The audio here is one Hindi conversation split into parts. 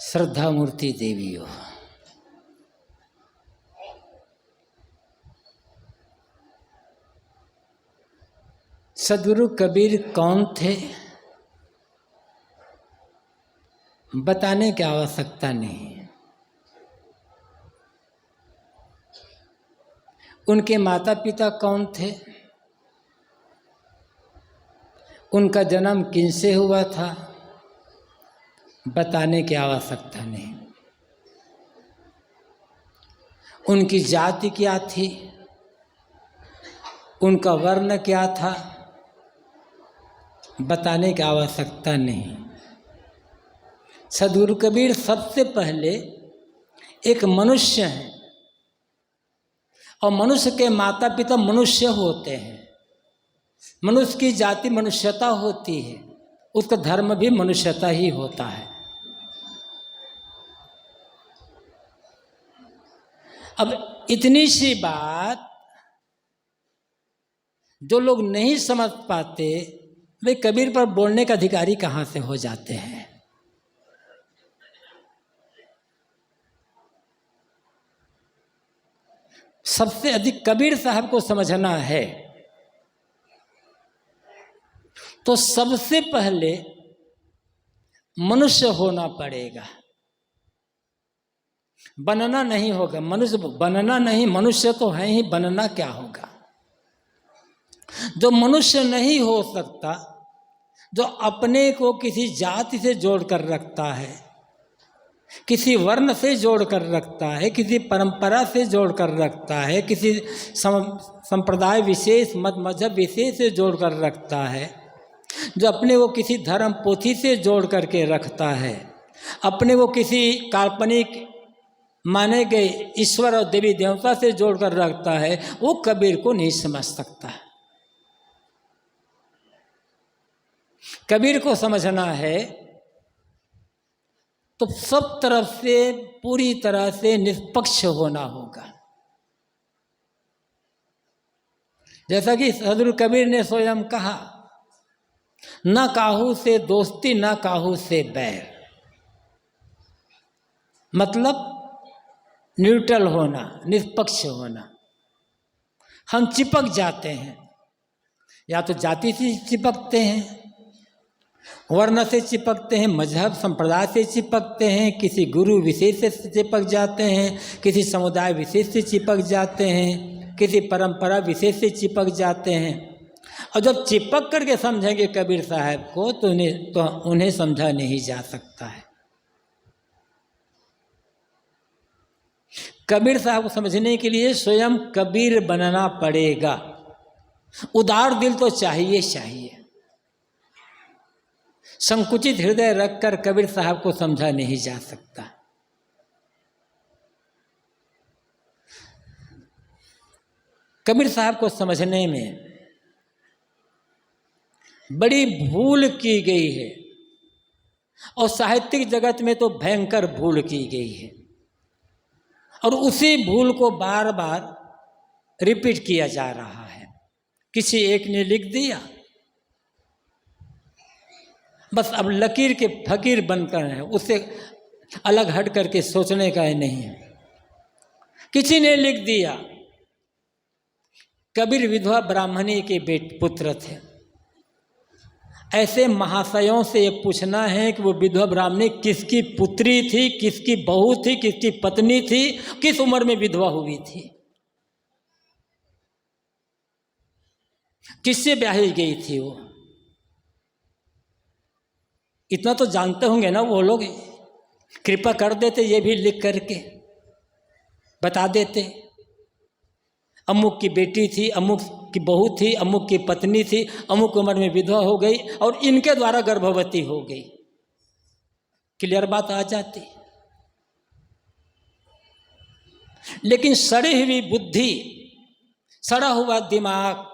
श्रद्धा मूर्ति देवियों, सदगुरु कबीर कौन थे बताने की आवश्यकता नहीं। उनके माता पिता कौन थे, उनका जन्म किनसे हुआ था बताने की आवश्यकता नहीं। उनकी जाति क्या थी, उनका वर्ण क्या था बताने की आवश्यकता नहीं। सदगुरु कबीर सबसे पहले एक मनुष्य हैं और मनुष्य के माता पिता मनुष्य होते हैं। मनुष्य की जाति मनुष्यता होती है, उसका धर्म भी मनुष्यता ही होता है। अब इतनी सी बात जो लोग नहीं समझ पाते वे कबीर पर बोलने का अधिकारी कहाँ से हो जाते हैं। सबसे अधिक कबीर साहब को समझना है तो सबसे पहले मनुष्य होना पड़ेगा। बनना नहीं होगा, मनुष्य बनना नहीं, मनुष्य तो है ही, बनना क्या होगा। जो मनुष्य नहीं हो सकता, जो अपने को किसी जाति से जोड़ कर रखता है, किसी वर्ण से जोड़ कर रखता है, किसी परंपरा से जोड़ कर रखता है, किसी संप्रदाय विशेष मत मजहब विशेष से जोड़ कर रखता है, जो अपने को किसी धर्म पोथी से जोड़ करके रखता है, अपने को किसी काल्पनिक माने गए ईश्वर और देवी देवता से जोड़ कर रखता है, वो कबीर को नहीं समझ सकता है। कबीर को समझना है तो सब तरफ से पूरी तरह से निष्पक्ष होना होगा। जैसा कि सदगुरु कबीर ने स्वयं कहा, न काहू से दोस्ती न काहू से बैर, मतलब न्यूट्रल होना, निष्पक्ष होना। हम चिपक जाते हैं, या तो जाति से चिपकते हैं, वर्ण से चिपकते हैं, मजहब संप्रदाय से चिपकते हैं, किसी गुरु विशेष से चिपक जाते हैं, किसी समुदाय विशेष से चिपक जाते हैं, किसी परंपरा विशेष से चिपक जाते हैं। और जब चिपक करके समझेंगे कबीर साहब को तो उन्हें समझा नहीं जा सकता है। कबीर साहब को समझने के लिए स्वयं कबीर बनना पड़ेगा। उदार दिल तो चाहिए चाहिए। संकुचित हृदय रखकर कबीर साहब को समझा नहीं जा सकता। कबीर साहब को समझने में बड़ी भूल की गई है और साहित्यिक जगत में तो भयंकर भूल की गई है, और उसी भूल को बार बार रिपीट किया जा रहा है। किसी एक ने लिख दिया, बस अब लकीर के फकीर बनकर है, उससे अलग हट करके सोचने का ही नहीं है। किसी ने लिख दिया कबीर विधवा ब्राह्मणी के पुत्र थे। ऐसे महाशयों से ये पूछना है कि वो विधवा ब्राह्मणी किसकी पुत्री थी, किसकी बहू थी, किसकी पत्नी थी, किस उम्र में विधवा हुई थी, किससे ब्याही गई थी वो। इतना तो जानते होंगे ना वो लोग, कृपा कर देते ये भी लिख करके बता देते। अमुक की बेटी थी, अमुक की बहू थी, अमुक की पत्नी थी, अमुक उम्र में विधवा हो गई और इनके द्वारा गर्भवती हो गई, क्लियर बात आ जाती। लेकिन सड़ी हुई बुद्धि, सड़ा हुआ दिमाग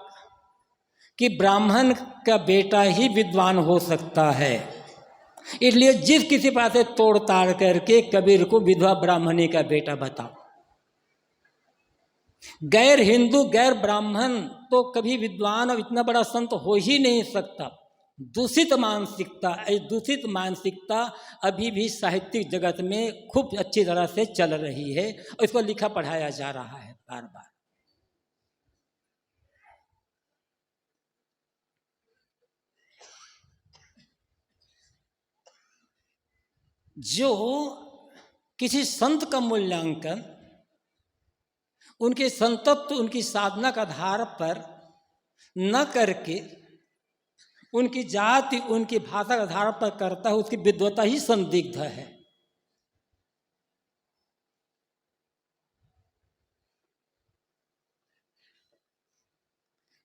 कि ब्राह्मण का बेटा ही विद्वान हो सकता है, इसलिए जिस किसी पास से तोड़ ताड़ करके कबीर को विधवा ब्राह्मणी का बेटा बताओ। गैर हिंदू गैर ब्राह्मण तो कभी विद्वान और इतना बड़ा संत हो ही नहीं सकता। दूषित मानसिकता, दूषित मानसिकता अभी भी साहित्यिक जगत में खूब अच्छी तरह से चल रही है और इसको लिखा पढ़ाया जा रहा है बार बार। जो किसी संत का मूल्यांकन उनके संतत्व, उनकी साधना के आधार पर न करके उनकी जाति, उनकी भाषा के आधार पर करता है, उसकी विद्वता ही संदिग्ध है।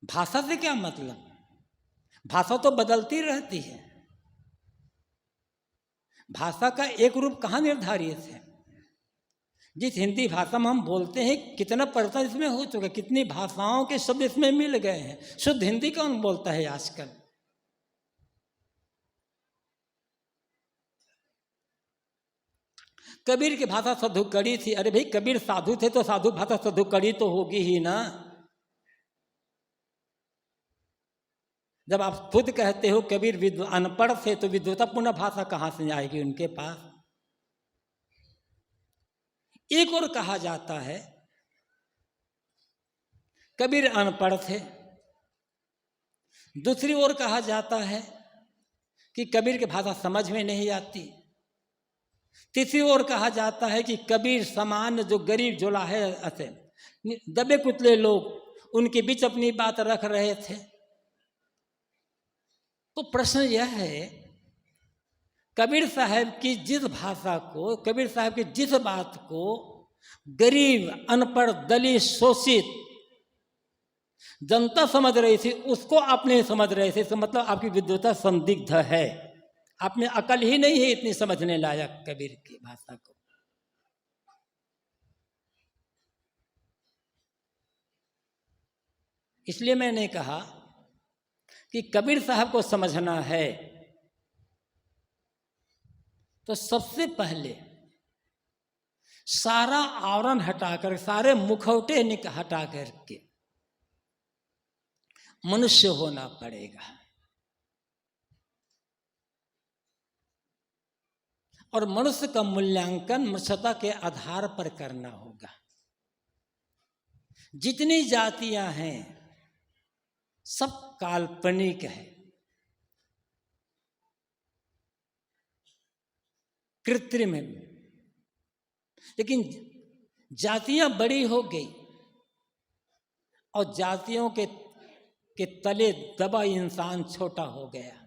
भाषा से क्या मतलब? भाषा तो बदलती रहती है। भाषा का एक रूप कहाँ निर्धारित है? जिस हिंदी भाषा में हम बोलते हैं, कितना परिवर्तन इसमें हो चुका है, कितनी भाषाओं के शब्द इसमें मिल गए हैं। शुद्ध हिंदी कौन बोलता है आजकल? कबीर की भाषा साधुकड़ी थी। अरे भाई, कबीर साधु थे तो साधु भाषा साधुकड़ी तो होगी ही ना। जब आप खुद कहते हो कबीर अनपढ़ थे, तो विद्वतापूर्ण भाषा कहाँ से आएगी उनके पास? एक और कहा जाता है कबीर अनपढ़ थे, दूसरी ओर कहा जाता है कि कबीर की भाषा समझ में नहीं आती, तीसरी ओर कहा जाता है कि कबीर सामान्य जो गरीब जोला है, ऐसे दबे कुचले लोग, उनके बीच अपनी बात रख रहे थे। तो प्रश्न यह है, कबीर साहब की जिस भाषा को, कबीर साहब की जिस बात को गरीब, अनपढ़, दलित, शोषित जनता समझ रही थी, उसको आप नहीं समझ रहे थे, तो मतलब आपकी विद्वता संदिग्ध है। आप में अकल ही नहीं है इतनी समझने लायक कबीर की भाषा को। इसलिए मैंने कहा कि कबीर साहब को समझना है तो सबसे पहले सारा आवरण हटाकर, सारे मुखौटे हटा करके मनुष्य होना पड़ेगा। और मनुष्य का मूल्यांकन मनुष्यता के आधार पर करना होगा। जितनी जातियां हैं सब काल्पनिक है, कृत्रिम है। लेकिन जातियां बड़ी हो गई और जातियों के तले दबा इंसान छोटा हो गया।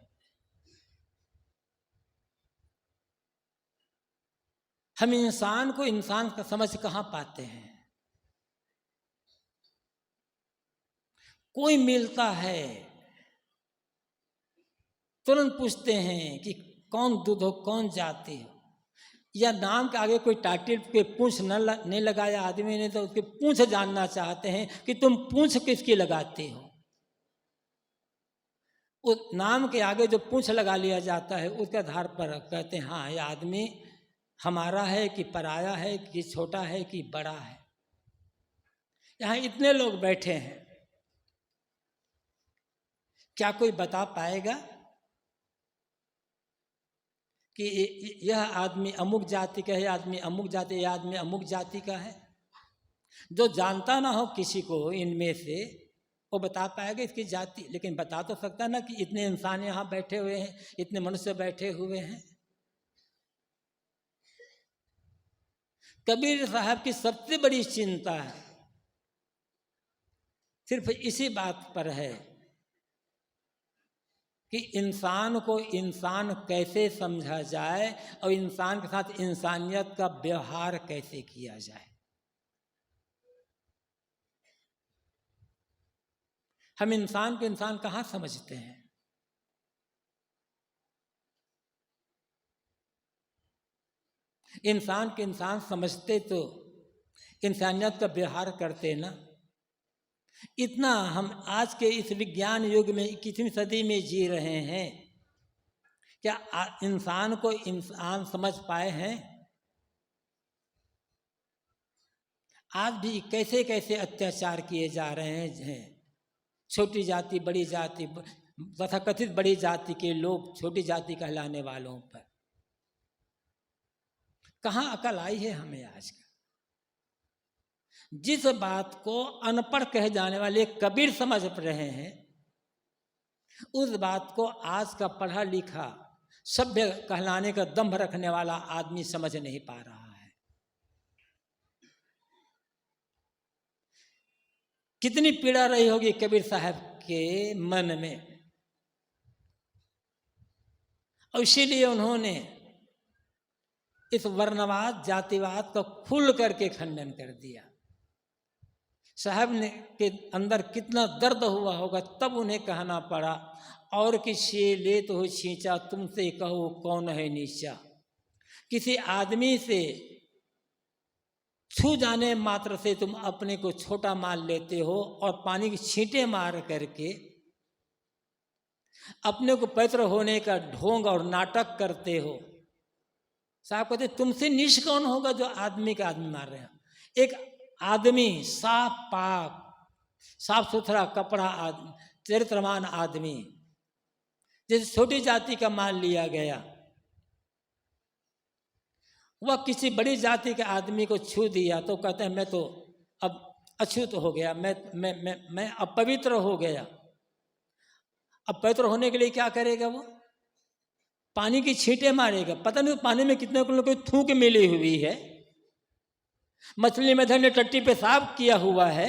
हम इंसान को इंसान का समझ कहाँ पाते हैं? कोई मिलता है तुरंत पूछते हैं कि कौन दूध हो, कौन जाति हो, या नाम के आगे कोई टाइटल पे पूंछ नहीं लगाया आदमी ने तो उसकी पूंछ जानना चाहते हैं कि तुम पूंछ किसकी लगाते हो। उस नाम के आगे जो पूंछ लगा लिया जाता है उसके आधार पर कहते हैं हाँ, ये आदमी हमारा है कि पराया है, कि छोटा है कि बड़ा है। यहाँ इतने लोग बैठे हैं, क्या कोई बता पाएगा कि यह आदमी अमुक जाति का है, यह आदमी अमुक जाति, यह आदमी अमुक जाति का है? जो जानता ना हो किसी को इनमें से, वो बता पाएगा इसकी जाति। लेकिन बता तो सकता ना कि इतने इंसान यहाँ बैठे हुए हैं, इतने मनुष्य बैठे हुए हैं। कबीर साहब की सबसे बड़ी चिंता है सिर्फ इसी बात पर है कि इंसान को इंसान कैसे समझा जाए और इंसान के साथ इंसानियत का व्यवहार कैसे किया जाए। हम इंसान को इंसान कहाँ समझते हैं? इंसान के इंसान समझते तो इंसानियत का व्यवहार करते ना। इतना हम आज के इस विज्ञान युग में 21वीं सदी में जी रहे हैं, क्या इंसान को इंसान समझ पाए हैं? आज भी कैसे कैसे अत्याचार किए जा रहे हैं। छोटी जाति, बड़ी जाति, तथाकथित बड़ी जाति के लोग छोटी जाति कहलाने वालों पर। कहाँ अकल आई है हमें आज का? जिस बात को अनपढ़ कहे जाने वाले कबीर समझ रहे हैं, उस बात को आज का पढ़ा लिखा सभ्य कहलाने का दंभ रखने वाला आदमी समझ नहीं पा रहा है। कितनी पीड़ा रही होगी कबीर साहब के मन में, और इसीलिए उन्होंने इस वर्णवाद जातिवाद का खुल करके खंडन कर दिया। साहब ने के अंदर कितना दर्द हुआ होगा, तब उन्हें कहना पड़ा, और किसी ले तो हो छींचा, तुमसे कहो कौन है नीचा। किसी आदमी से छू जाने मात्र से तुम अपने को छोटा मान लेते हो और पानी की छींटे मार करके अपने को पवित्र होने का ढोंग और नाटक करते हो। साहब कहते तुमसे नीच कौन होगा जो आदमी का आदमी मार रहे हैं। एक आदमी साफ पाक साफ सुथरा कपड़ा आदमी, चरित्रवान आदमी, जैसे छोटी जाति का मान लिया गया, वह किसी बड़ी जाति के आदमी को छू दिया तो कहते हैं मैं तो अब अछूत हो गया, मैं अपवित्र हो गया। अब पवित्र होने के लिए क्या करेगा? वो पानी की छींटे मारेगा। पता नहीं पानी में कितने लोगों को थूक मिली हुई है, मछली में धरने टट्टी पे साफ किया हुआ है,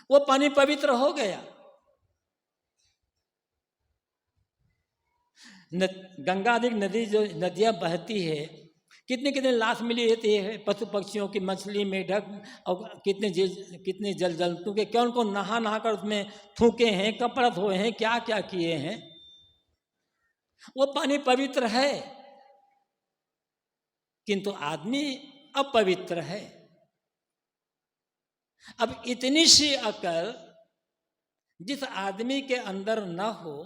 वो पानी पवित्र हो गया। गंगा आदि नदी जो नदियां बहती है, कितने कितने लाश मिली रहती है पशु पक्षियों की, मछली मेढक और कितने जल जंतु के, कौन कौन नहा नहा कर उसमें थूके हैं, कपड़ा धोए हैं, क्या क्या किए हैं। वो पानी पवित्र है, किंतु आदमी अपवित्र है। अब इतनी सी अकल जिस आदमी के अंदर न हो,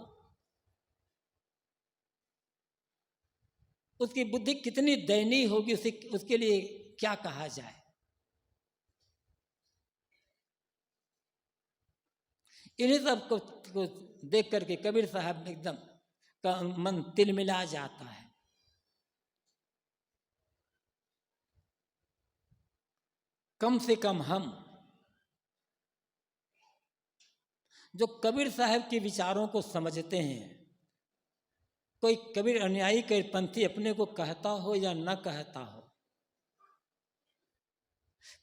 उसकी बुद्धि कितनी दयनीय होगी, उसके लिए क्या कहा जाए। इन्हीं सब को देख करके कबीर साहब एकदम का मन तिलमिला जाता है। कम से कम हम जो कबीर साहब के विचारों को समझते हैं, कोई कबीर अनुयायी के पंथी अपने को कहता हो या न कहता हो,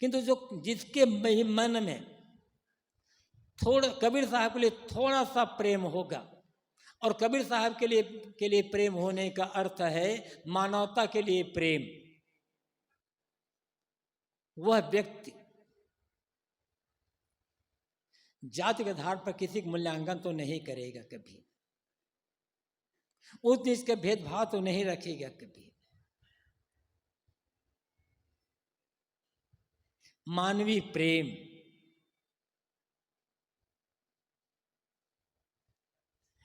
किंतु जो जिसके मन में थोड़ा कबीर साहब के लिए थोड़ा सा प्रेम होगा, और कबीर साहब के लिए प्रेम होने का अर्थ है मानवता के लिए प्रेम, वह व्यक्ति जाति के आधार पर किसी का मूल्यांकन तो नहीं करेगा कभी, उस चीज का भेदभाव तो नहीं रखेगा कभी। मानवीय प्रेम,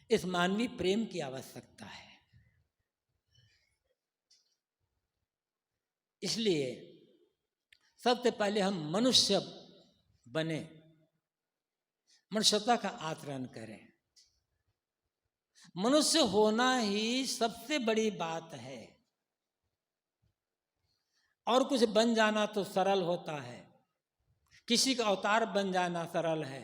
इस मानवीय प्रेम की आवश्यकता है। इसलिए सबसे पहले हम मनुष्य बने, मनुष्यता का आचरण करें। मनुष्य होना ही सबसे बड़ी बात है, और कुछ बन जाना तो सरल होता है। किसी का अवतार बन जाना सरल है,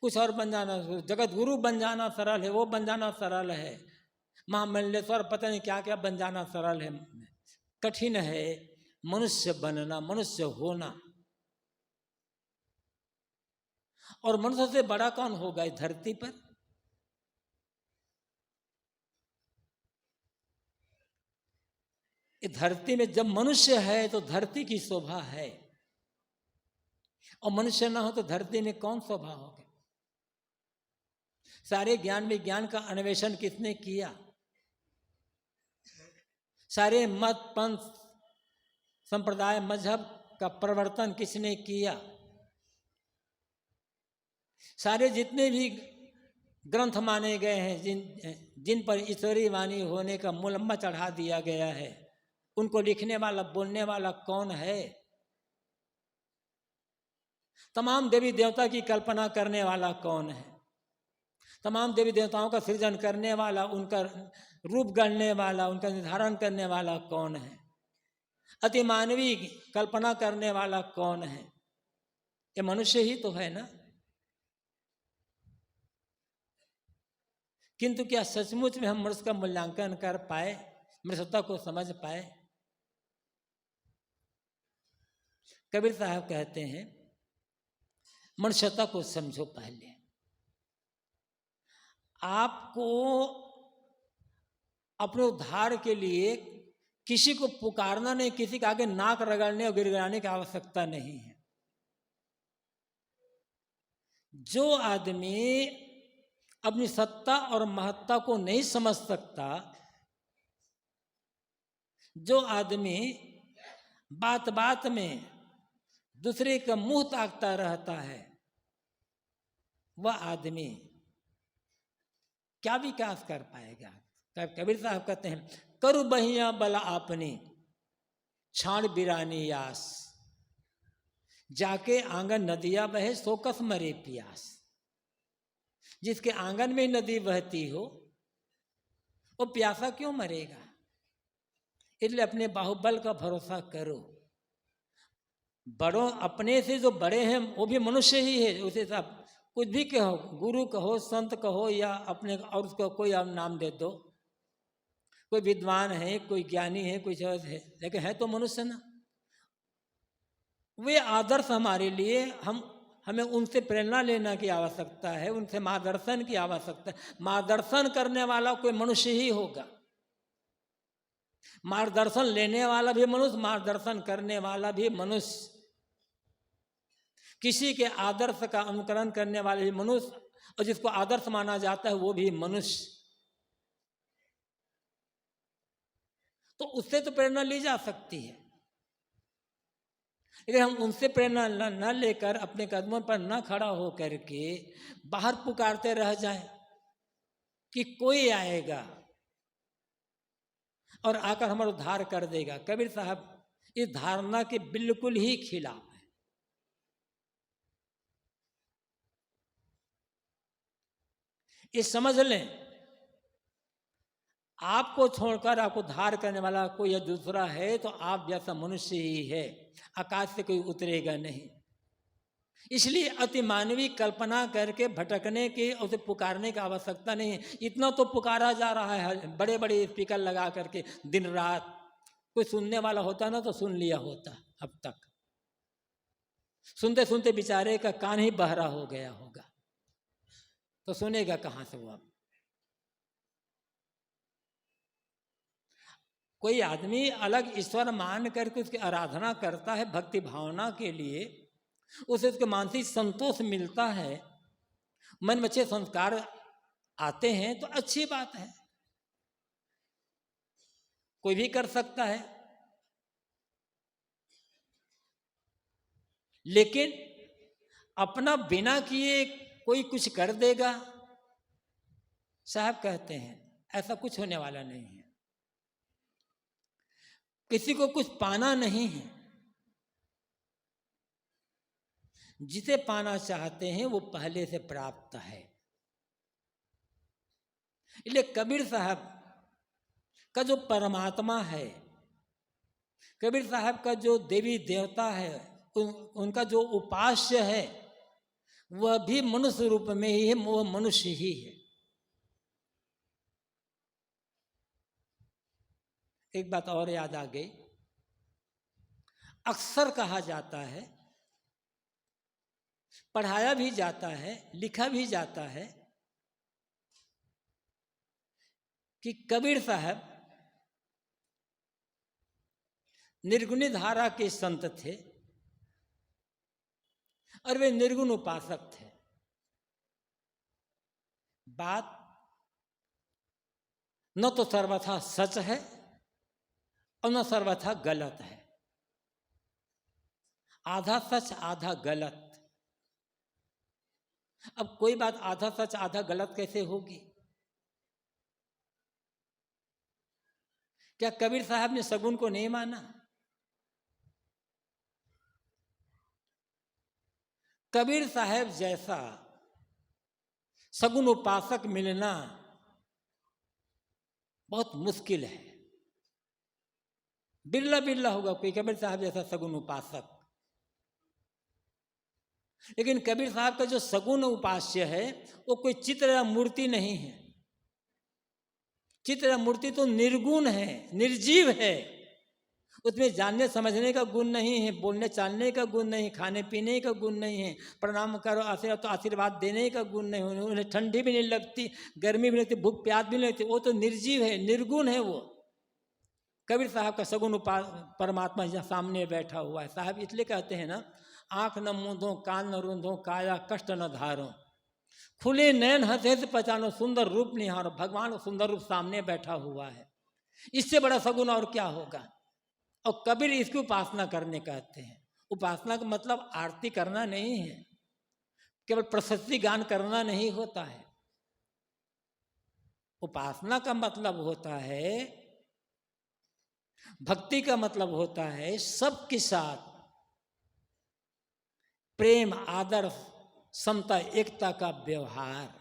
कुछ और बन जाना, जगत गुरु बन जाना सरल है, वो बन जाना सरल है, महामंडलेश्वर पता नहीं क्या क्या बन जाना सरल है। कठिन है मनुष्य बनना, मनुष्य होना। और मनुष्य से बड़ा कौन होगा इस धरती पर? इस धरती में जब मनुष्य है तो धरती की शोभा है, और मनुष्य ना हो तो धरती में कौन शोभा होगी? सारे ज्ञान विज्ञान का अन्वेषण किसने किया? सारे मत पंथ संप्रदाय मजहब का प्रवर्तन किसने किया? सारे जितने भी ग्रंथ माने गए हैं, जिन पर ईश्वरीय वाणी होने का मुलम्मा चढ़ा दिया गया है, उनको लिखने वाला बोलने वाला कौन है? तमाम देवी देवता की कल्पना करने वाला कौन है? तमाम देवी देवताओं का सृजन करने वाला, उनका रूप गढ़ने वाला, उनका निर्धारण करने वाला कौन है? अति मानवीय कल्पना करने वाला कौन है? ये मनुष्य ही तो है ना। किंतु क्या सचमुच में हम मनुष्य का मूल्यांकन कर पाए, मनुष्यता को समझ पाए? कबीर साहब कहते हैं मनुष्यता को समझो। पहले आपको अपने उद्धार के लिए किसी को पुकारना नहीं, किसी के आगे नाक रगड़ने और गिड़गिड़ाने की आवश्यकता नहीं है। जो आदमी अपनी सत्ता और महत्ता को नहीं समझ सकता, जो आदमी बात बात में दूसरे का मुंह ताकता रहता है, वह आदमी क्या विकास कर पाएगा? कबीर साहब कहते हैं करु बहिया बला आपनी छाण बिरानी यास, जाके आंगन नदिया बहे सोकस मरे पियास। जिसके आंगन में नदी बहती हो वो प्यासा क्यों मरेगा? इसलिए अपने बाहुबल का भरोसा करो। बड़ों अपने से जो बड़े हैं वो भी मनुष्य ही है। उसे सब कुछ भी कहो, गुरु कहो, संत कहो, या अपने और उसको कोई आप नाम दे दो। कोई विद्वान है, कोई ज्ञानी है, कोई चीज है, लेकिन है तो मनुष्य ना। वे आदर्श हमारे लिए, हमें उनसे प्रेरणा लेने की आवश्यकता है, उनसे मार्गदर्शन की आवश्यकता है। मार्गदर्शन करने वाला कोई मनुष्य ही होगा। मार्गदर्शन लेने वाला भी मनुष्य, मार्गदर्शन करने वाला भी मनुष्य, किसी के आदर्श का अनुकरण करने वाले भी मनुष्य, और जिसको आदर्श माना जाता है वो भी मनुष्य। तो उससे तो प्रेरणा ली जा सकती है, लेकिन हम उनसे प्रेरणा न लेकर अपने कदमों पर न खड़ा हो करके बाहर पुकारते रह जाए कि कोई आएगा और आकर हमारा उद्धार कर देगा। कबीर साहब इस धारणा के बिल्कुल ही खिलाफ है। ये समझ लें, आपको छोड़कर आपको उद्धार करने वाला कोई दूसरा है तो आप जैसा मनुष्य ही है, आकाश से कोई उतरेगा नहीं। इसलिए अति मानवीय कल्पना करके भटकने की, उसे पुकारने की आवश्यकता नहीं है। इतना तो पुकारा जा रहा है बड़े बड़े स्पीकर लगा करके दिन रात। कोई सुनने वाला होता ना तो सुन लिया होता। अब तक सुनते सुनते बेचारे का कान ही बहरा हो गया होगा, तो सुनेगा कहाँ से वो? अब कोई आदमी अलग ईश्वर मान करके उसकी आराधना करता है भक्ति भावना के लिए, उसे उसके मानसिक संतोष मिलता है, मन में अच्छे संस्कार आते हैं, तो अच्छी बात है, कोई भी कर सकता है। लेकिन अपना बिना किए कोई कुछ कर देगा, साहब कहते हैं ऐसा कुछ होने वाला नहीं है। किसी को कुछ पाना नहीं है, जिसे पाना चाहते हैं वो पहले से प्राप्त है। इसलिए कबीर साहब का जो परमात्मा है, कबीर साहब का जो देवी देवता है, उनका जो उपास्य है, वह भी मनुष्य रूप में ही है, वह मनुष्य ही है। एक बात और याद आ गई, अक्सर कहा जाता है, पढ़ाया भी जाता है, लिखा भी जाता है कि कबीर साहब निर्गुणी धारा के संत थे और वे निर्गुण उपासक थे। बात न तो सर्वथा सच है और न सर्वथा गलत है, आधा सच आधा गलत। अब कोई बात आधा सच आधा गलत कैसे होगी? क्या कबीर साहब ने सगुन को नहीं माना? कबीर साहब जैसा सगुन उपासक मिलना बहुत मुश्किल है। बिरला बिरला होगा कोई कबीर साहब जैसा सगुन उपासक। लेकिन कबीर साहब का जो सगुन उपास्य है वो कोई चित्र या मूर्ति नहीं है। चित्र या मूर्ति तो निर्गुण है, निर्जीव है। उसमें जानने समझने का गुण नहीं है, बोलने चालने का गुण नहीं, खाने पीने का गुण नहीं है, प्रणाम करो आशीर्वाद तो आशीर्वाद देने का गुण नहीं, उन्हें ठंडी भी नहीं लगती, गर्मी भी नहीं लगती, भूख प्यास भी नहीं लगती। वो तो निर्जीव है, निर्गुण है वो। कबीर साहब का सगुन परमात्मा यहाँ सामने बैठा हुआ है। साहब इसलिए कहते हैं ना, आंख न मूंदो, कान न रूंदो, काया कष्ट न धारो, खुले नयन हंसे से पहचानो, सुंदर रूप निहारो। भगवान सुंदर रूप सामने बैठा हुआ है, इससे बड़ा सगुन और क्या होगा। और कबीर इसकी उपासना करने कहते हैं। उपासना का मतलब आरती करना नहीं है, केवल प्रशस्ति गान करना नहीं होता है। उपासना का मतलब होता है, भक्ति का मतलब होता है सबके साथ प्रेम, आदर, समता, एकता का व्यवहार।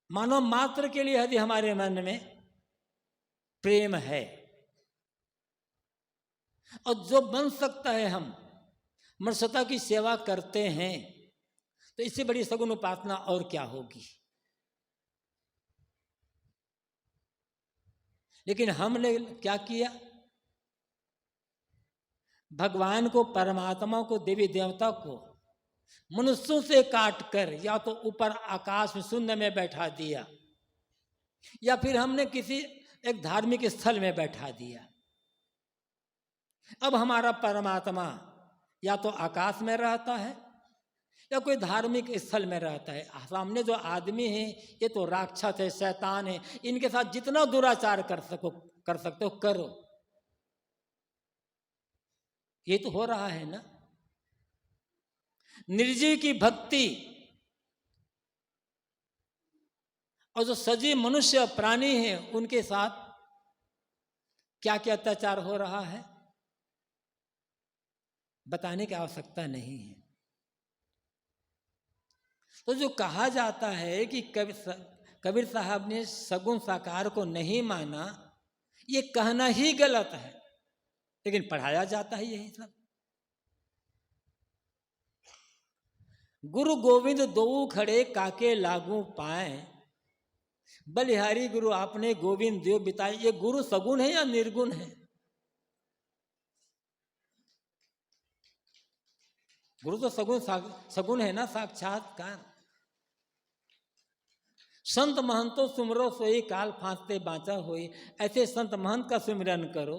मानव मात्र के लिए यदि हमारे मन में प्रेम है, और जो बन सकता है हम मनुष्यता की सेवा करते हैं, तो इससे बड़ी सगुन उपासना और क्या होगी। लेकिन हमने क्या किया, भगवान को, परमात्मा को, देवी देवता को मनुष्यों से काट कर या तो ऊपर आकाश में शून्य में बैठा दिया, या फिर हमने किसी एक धार्मिक स्थल में बैठा दिया। अब हमारा परमात्मा या तो आकाश में रहता है या कोई धार्मिक स्थल में रहता है। सामने जो आदमी है ये तो राक्षस है, शैतान है, इनके साथ जितना दुराचार कर सकते हो करो। ये तो हो रहा है ना। निर्जीव की भक्ति और जो सजीव मनुष्य प्राणी है उनके साथ क्या क्या अत्याचार हो रहा है, बताने की आवश्यकता नहीं है। तो जो कहा जाता है कि कबीर साहब ने सगुन साकार को नहीं माना, ये कहना ही गलत है, लेकिन पढ़ाया जाता है यही सब। गुरु गोविंद दो खड़े काके लागू पाए, बलिहारी गुरु आपने गोविंद देव बिताए। ये गुरु सगुन है या निर्गुण है। गुरु तो सगुन है ना, साक्षात्कार। संत महंतो सुमरो सोई, काल फांसते बाँचा होई। ऐसे संत महंत का सुमिरन करो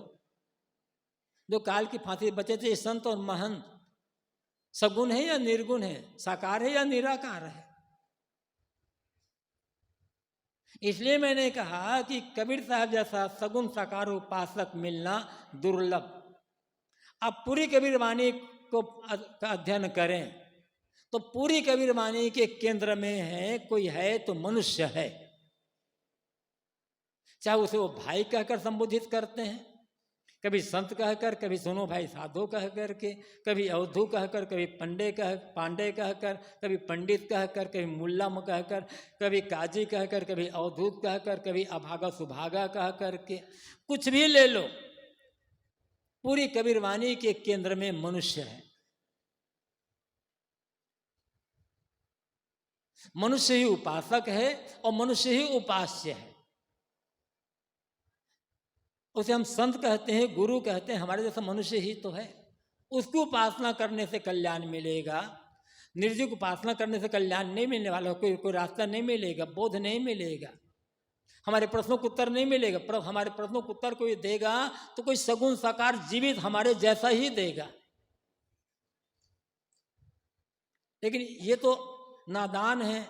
जो काल की फांसी बचे थे। संत और महंत सगुन है या निर्गुण है, साकार है या निराकार है। इसलिए मैंने कहा कि कबीर साहब जैसा सगुन साकार उपासक मिलना दुर्लभ। आप पूरी कबीर वाणी को अध्ययन करें तो पूरी कबीर वाणी के केंद्र में है, कोई है तो मनुष्य है। चाहे उसे वो भाई कहकर संबोधित करते हैं, कभी संत कहकर, कभी सुनो भाई साधु कह करके, कभी अवधू कहकर, कभी पांडे कहकर, कभी पंडित कहकर, कभी मुल्ला कहकर, कभी काजी कहकर, कभी अवधूत कहकर, कभी अभागा सुभागा कह करके, कुछ भी ले लो, पूरी कबीर वाणी के केंद्र में मनुष्य है। मनुष्य ही उपासक है और मनुष्य ही उपास्य है। उसे हम संत कहते हैं, गुरु कहते हैं, हमारे जैसा मनुष्य ही तो है। उसकी उपासना करने से कल्याण मिलेगा। निर्जीव की उपासना करने से कल्याण नहीं मिलने वाला, कोई रास्ता नहीं मिलेगा, बोध नहीं मिलेगा, हमारे प्रश्नों को उत्तर नहीं मिलेगा। पर हमारे प्रश्नों को उत्तर कोई देगा तो कोई सगुण साकार जीवित हमारे जैसा ही देगा। लेकिन ये तो नादान है,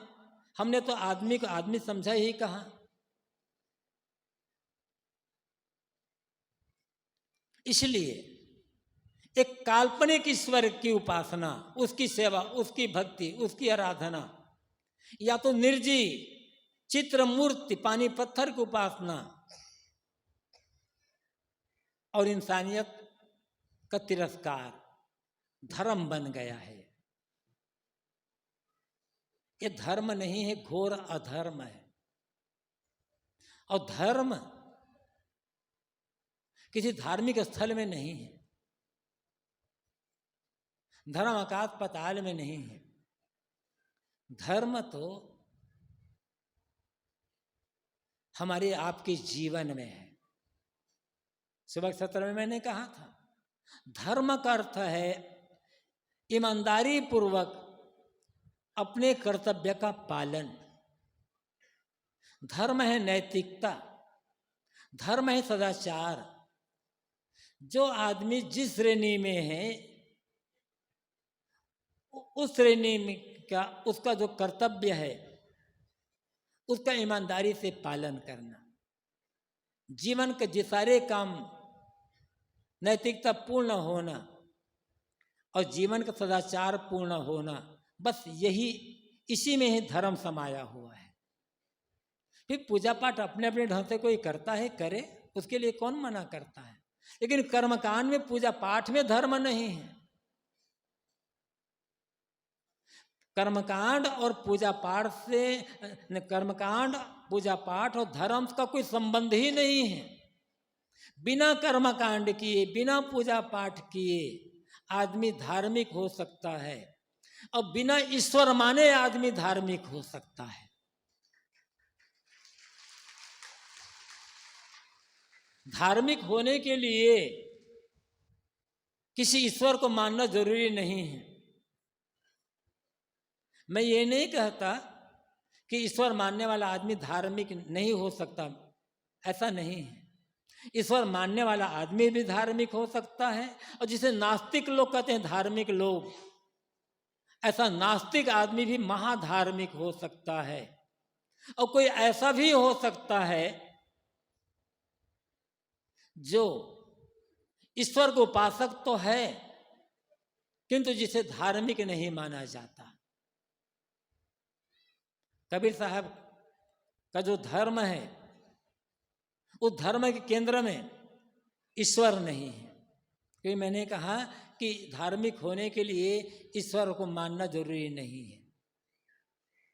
हमने तो आदमी को आदमी समझा ही कहाँ। इसलिए एक काल्पनिक ईश्वर की उपासना, उसकी सेवा, उसकी भक्ति, उसकी आराधना, या तो निर्जीव चित्र मूर्ति पानी पत्थर की उपासना और इंसानियत का तिरस्कार धर्म बन गया है। ये धर्म नहीं है, घोर अधर्म है। और धर्म किसी धार्मिक स्थल में नहीं है, धर्म आकाश पाताल में नहीं है। धर्म तो हमारे आपके जीवन में है। सुबह के सत्र में मैंने कहा था, धर्म का अर्थ है ईमानदारी पूर्वक अपने कर्तव्य का पालन। धर्म है नैतिकता, धर्म है सदाचार। जो आदमी जिस श्रेणी में है उस श्रेणी में का उसका जो कर्तव्य है उसका ईमानदारी से पालन करना। जीवन के जे सारे काम नैतिकता पूर्ण होना और जीवन का सदाचार पूर्ण होना, बस यही, इसी में ही धर्म समाया हुआ है। फिर पूजा पाठ अपने अपने ढंग से कोई करता है, करे, उसके लिए कौन मना करता है। लेकिन कर्मकांड में, पूजा पाठ में धर्म नहीं है। कर्मकांड और पूजा पाठ से, कर्मकांड, पूजा पाठ और धर्म का कोई संबंध ही नहीं है। बिना कर्मकांड किए, बिना पूजा पाठ किए आदमी धार्मिक हो सकता है और बिना ईश्वर माने आदमी धार्मिक हो सकता है। धार्मिक होने के लिए किसी ईश्वर को मानना जरूरी नहीं है। मैं ये नहीं कहता कि ईश्वर मानने वाला आदमी धार्मिक नहीं हो सकता, ऐसा नहीं है। ईश्वर मानने वाला आदमी भी धार्मिक हो सकता है, और जिसे नास्तिक लोग कहते हैं धार्मिक लोग, ऐसा नास्तिक आदमी भी महाधार्मिक हो सकता है। और कोई ऐसा भी हो सकता है जो ईश्वर को उपासक तो है किंतु जिसे धार्मिक नहीं माना जाता। कबीर साहब का जो धर्म है उस धर्म के केंद्र में ईश्वर नहीं है। क्योंकि मैंने कहा कि धार्मिक होने के लिए ईश्वर को मानना जरूरी नहीं है।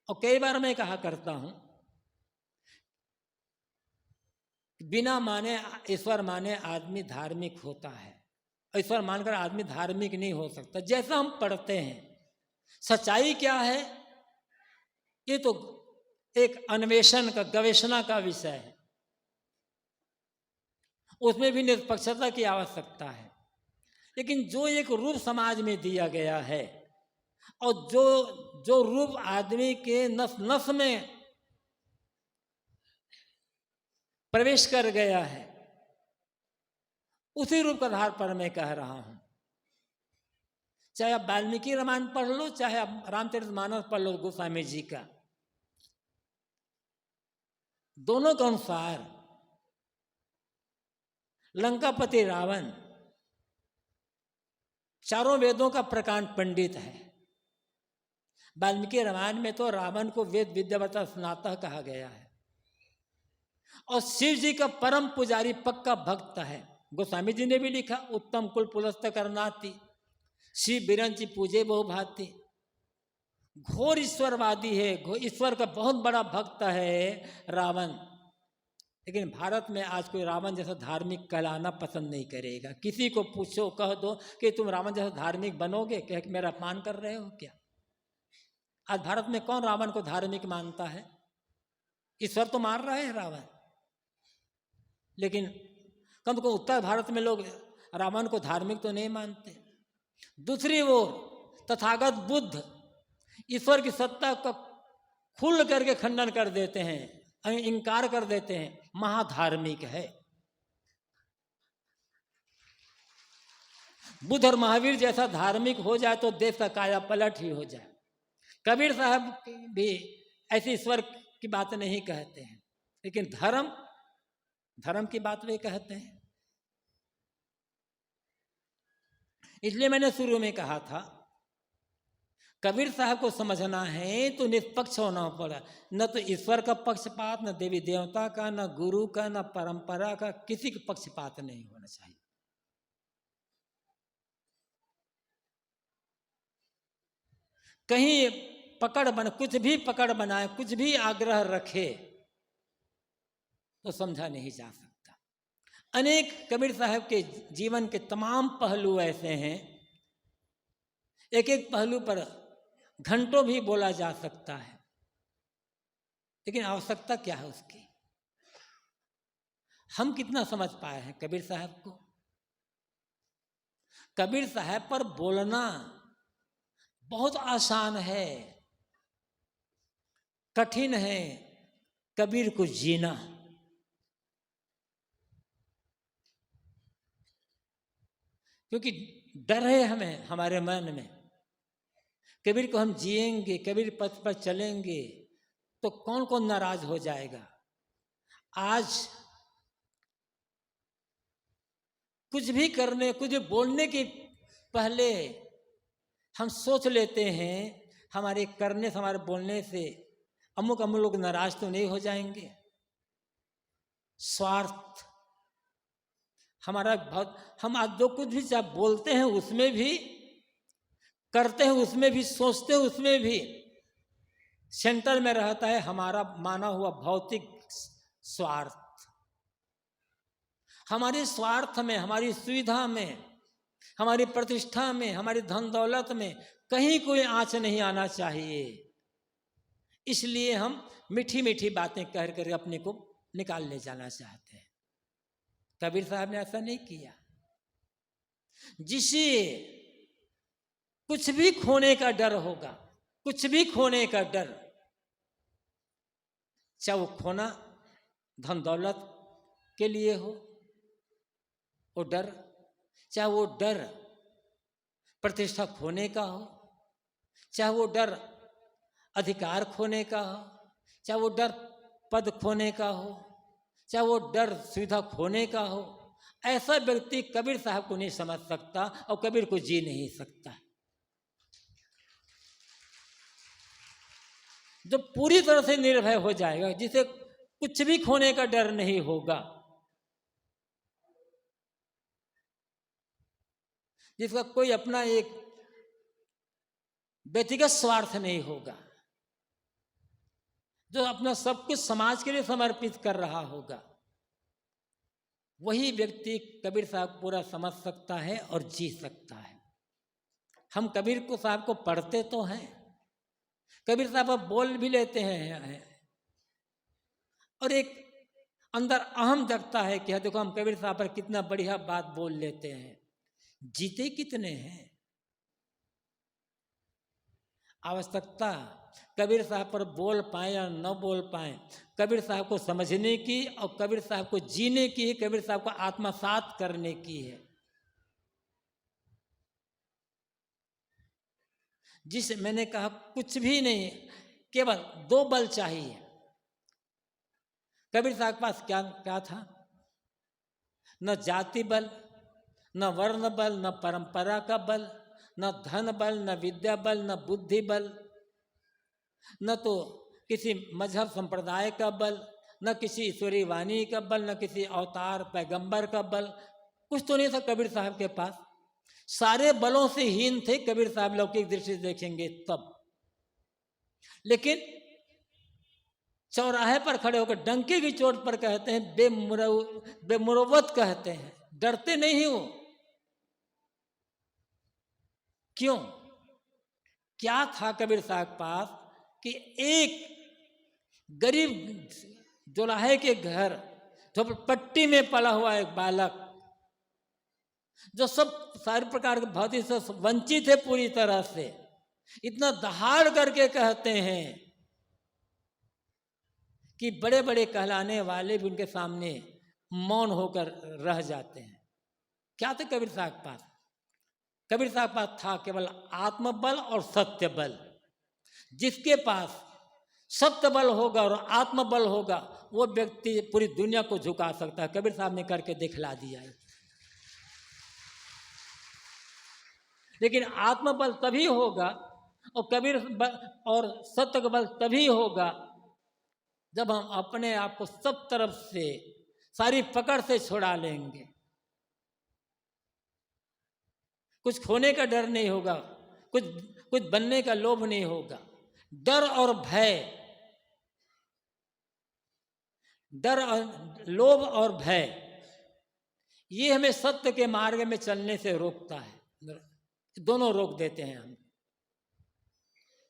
और कई बार मैं कहा करता हूं, बिना माने, ईश्वर माने आदमी धार्मिक होता है, ईश्वर मानकर आदमी धार्मिक नहीं हो सकता। जैसा हम पढ़ते हैं, सच्चाई क्या है ये तो एक अन्वेषण का, गवेषणा का विषय है। उसमें भी निष्पक्षता की आवश्यकता है। लेकिन जो एक रूप समाज में दिया गया है और जो रूप आदमी के नस नस में प्रवेश कर गया है, उसी रूप के आधार पर मैं कह रहा हूं। चाहे आप वाल्मीकि रामायण पढ़ लो, चाहे आप रामचरितमानस पढ़ लो गोस्वामी जी का, दोनों के अनुसार लंकापति रावण चारों वेदों का प्रकांड पंडित है। वाल्मीकि रामायण में तो रावण को वेद विद्यावता स्नातक कहा गया है और शिव जी का परम पुजारी, पक्का भक्त है। गोस्वामी जी ने भी लिखा, उत्तम कुल पुलस्त करनाती, शिव बिरंची पूजे बहु भांति। घोर ईश्वरवादी है, ईश्वर का बहुत बड़ा भक्त है रावण। लेकिन भारत में आज कोई रावण जैसा धार्मिक कहलाना पसंद नहीं करेगा। किसी को पूछो, कह दो कि तुम रावण जैसा धार्मिक बनोगे, कह के मेरा अपमान कर रहे हो क्या? आज भारत में कौन रावण को धार्मिक मानता है? ईश्वर तो मार रहा है रावण, लेकिन कम से कम उत्तर भारत में लोग रावण को धार्मिक तो नहीं मानते। दूसरी ओर तथागत बुद्ध ईश्वर की सत्ता का खुल करके खंडन कर देते हैं, इंकार कर देते हैं, महाधार्मिक है। बुद्ध और महावीर जैसा धार्मिक हो जाए तो देश का काया पलट ही हो जाए। कबीर साहब भी ऐसे ईश्वर की बात नहीं कहते हैं, लेकिन धर्म की बात वे कहते हैं। इसलिए मैंने शुरू में कहा था, कबीर साहब को समझना है तो निष्पक्ष होना पड़ा। न तो ईश्वर का पक्षपात, न देवी देवता का, न गुरु का, न परंपरा का, किसी का पक्षपात नहीं होना चाहिए। कहीं कुछ भी पकड़ बनाए, कुछ भी आग्रह रखे तो समझा नहीं जा सकता। अनेक कबीर साहब के जीवन के तमाम पहलू ऐसे हैं, एक एक पहलू पर घंटों भी बोला जा सकता है, लेकिन आवश्यकता क्या है उसकी? हम कितना समझ पाए हैं कबीर साहब को? कबीर साहब पर बोलना बहुत आसान है, कठिन है कबीर को जीना। क्योंकि डर है हमें, हमारे मन में, कबीर को हम जिएंगे, कबीर पथ पर चलेंगे तो कौन कौन नाराज हो जाएगा। आज कुछ भी करने, कुछ भी बोलने के पहले हम सोच लेते हैं हमारे करने से, हमारे बोलने से अमुक अमुक लोग नाराज तो नहीं हो जाएंगे। स्वार्थ हमारा बहुत, हम आज जो कुछ भी जब बोलते हैं उसमें भी, करते हैं उसमें भी, सोचते हैं उसमें भी, सेंटर में रहता है हमारा माना हुआ भौतिक स्वार्थ। हमारे स्वार्थ में, हमारी सुविधा में, हमारी प्रतिष्ठा में, हमारी धन दौलत में कहीं कोई आंच नहीं आना चाहिए। इसलिए हम मीठी मीठी बातें कह कर अपने को निकाल ले जाना चाहते हैं। कबीर साहब ने ऐसा नहीं किया। जिसे कुछ भी खोने का डर होगा, कुछ भी खोने का डर, चाहे वो खोना धन दौलत के लिए हो वो डर, चाहे वो डर प्रतिष्ठा खोने का हो, चाहे वो डर अधिकार खोने का हो, चाहे वो डर पद खोने का हो, चाहे वो डर सुविधा खोने का हो, ऐसा व्यक्ति कबीर साहब को नहीं समझ सकता और कबीर को जी नहीं सकता। जो पूरी तरह से निर्भय हो जाएगा, जिसे कुछ भी खोने का डर नहीं होगा, जिसका कोई अपना एक व्यक्तिगत स्वार्थ नहीं होगा, जो अपना सब कुछ समाज के लिए समर्पित कर रहा होगा, वही व्यक्ति कबीर साहब पूरा समझ सकता है और जी सकता है। हम कबीर को साहब को पढ़ते तो हैं, कबीर साहब अब बोल भी लेते हैं, और एक अंदर अहम जगता है कि देखो हम कबीर साहब पर कितना बढ़िया बात बोल लेते हैं, जीते कितने हैं। आवश्यकता कबीर साहब पर बोल पाए या न बोल पाए, कबीर साहब को समझने की और कबीर साहब को जीने की, कबीर साहब को आत्मसात करने की है। जिस मैंने कहा कुछ भी नहीं, केवल दो बल चाहिए। कबीर साहब के पास क्या क्या था? न जाति बल, न वर्ण बल, न परंपरा का बल, न धन बल, न विद्या बल, न बुद्धि बल, न तो किसी मजहब संप्रदाय का बल, न किसी ईश्वरी वाणी का बल, न किसी अवतार पैगंबर का बल, कुछ तो नहीं था कबीर साहब के पास। सारे बलों से हीन थे कबीर साहब, लौकिक दृष्टि से देखेंगे तब। लेकिन चौराहे पर खड़े होकर डंके की चोट पर कहते हैं, बेमुरवत कहते हैं, डरते नहीं हो। क्यों? क्या था कबीर साहब के पास कि एक गरीब जोलाहे के घर झोपड़पट्टी में पला हुआ एक बालक, जो सब सारे प्रकार के भौतिक से वंचित है पूरी तरह से, इतना दहाड़ करके कहते हैं कि बड़े बड़े कहलाने वाले भी उनके सामने मौन होकर रह जाते हैं। क्या थे कबीर साहब के पास? कबीर साहब के पास था केवल आत्मबल और सत्य बल। जिसके पास सत्य बल होगा और आत्मबल होगा, वो व्यक्ति पूरी दुनिया को झुका सकता है। कबीर साहब ने करके दिखला दिया है। लेकिन आत्मबल तभी होगा और कबीर और सत्य का बल तभी होगा जब हम अपने आप को सब तरफ से, सारी पकड़ से छुड़ा लेंगे। कुछ खोने का डर नहीं होगा, कुछ बनने का लोभ नहीं होगा, डर और भय, डर और लोभ और भय, ये हमें सत्य के मार्ग में चलने से रोकता है। दोनों रोक देते हैं हम।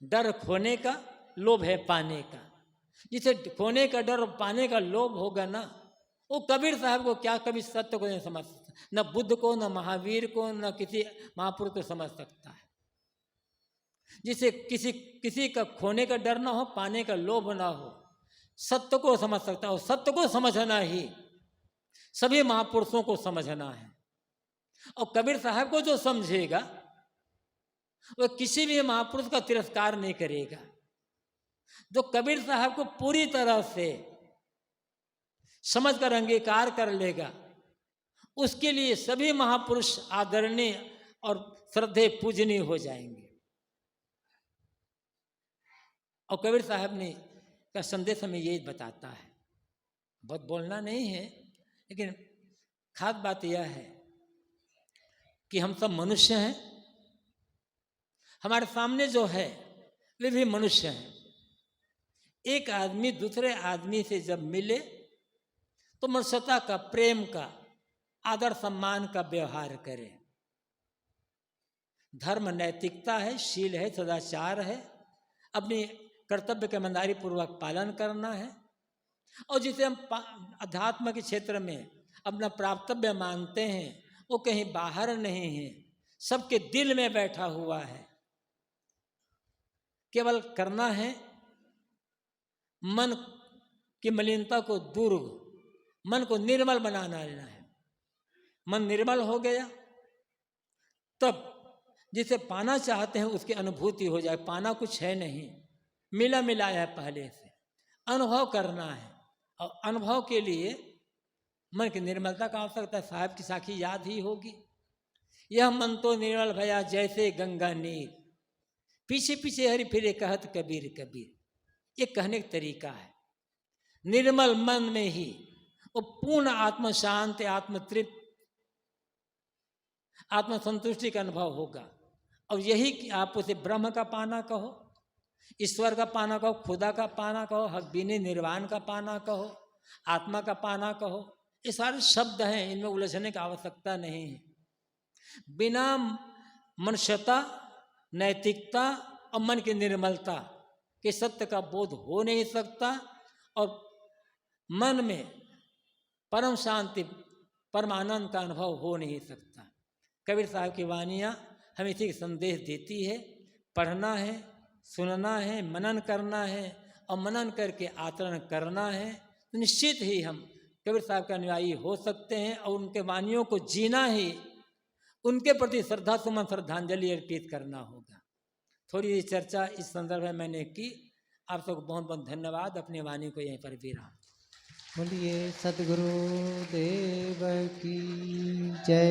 डर खोने का, लोभ है पाने का। जिसे खोने का डर और पाने का लोभ होगा ना, वो कबीर साहब को क्या कभी सत्य को नहीं समझ सकता, न बुद्ध को, न महावीर को, न किसी महापुरुष को समझ सकता है। जिसे किसी का खोने का डर ना हो, पाने का लोभ ना हो, सत्य को समझ सकता है। सत्य को समझना ही सभी महापुरुषों को समझना है। और कबीर साहब को जो समझेगा वह किसी भी महापुरुष का तिरस्कार नहीं करेगा। जो कबीर साहब को पूरी तरह से समझकर अंगीकार कर लेगा, उसके लिए सभी महापुरुष आदरणीय और श्रद्धेय पूजनीय हो जाएंगे। और कबीर साहब ने का संदेश हमें यही बताता है। बहुत बोलना नहीं है, लेकिन खास बात यह है कि हम सब मनुष्य हैं। हमारे सामने जो है वे भी मनुष्य हैं। एक आदमी दूसरे आदमी से जब मिले तो मनुष्यता का, प्रेम का, आदर सम्मान का व्यवहार करे। धर्म नैतिकता है, शील है, सदाचार है, अपनी कर्तव्य के ईमानदारी पूर्वक पालन करना है। और जिसे हम अध्यात्म के क्षेत्र में अपना प्राप्तव्य मानते हैं, वो कहीं बाहर नहीं है, सबके दिल में बैठा हुआ है। केवल करना है मन की मलिनता को दूर, मन को निर्मल बनाना लेना है। मन निर्मल हो गया तब जिसे पाना चाहते हैं उसकी अनुभूति हो जाए। पाना कुछ है नहीं, मिला मिलाया है पहले से। अनुभव करना है, और अनुभव के लिए मन की निर्मलता का आवश्यकता है। साहब की साखी याद ही होगी, यह मन तो निर्मल भया जैसे गंगा नीर, पीछे पीछे हरि फिरे कहत कबीर कबीर। ये कहने का तरीका है। निर्मल मन में ही वो पूर्ण आत्म शांति, आत्म तृप्त, आत्म संतुष्टि का अनुभव होगा। और यही कि आप उसे ब्रह्म का पाना कहो, ईश्वर का पाना कहो, खुदा का पाना कहो, हकबीनी निर्वाण का पाना कहो, आत्मा का पाना कहो, ये सारे शब्द हैं, इनमें उलझने की आवश्यकता नहीं है। बिना मनुष्यता, नैतिकता और मन की निर्मलता के सत्य का बोध हो नहीं सकता, और मन में परम शांति, परमानंद का अनुभव हो नहीं सकता। कबीर साहब की वाणियाँ हमें इसी संदेश देती है। पढ़ना है, सुनना है, मनन करना है, और मनन करके आचरण करना है, तो निश्चित ही हम कबीर साहब के अनुयायी हो सकते हैं। और उनके वाणियों को जीना ही उनके प्रति श्रद्धा सुमन, श्रद्धांजलि अर्पित करना होगा। थोड़ी चर्चा इस संदर्भ में मैंने की। आप सबको बहुत बहुत धन्यवाद। अपनी वाणी को यहीं पर विराम। बोलिए सद्गुरु देव की जय।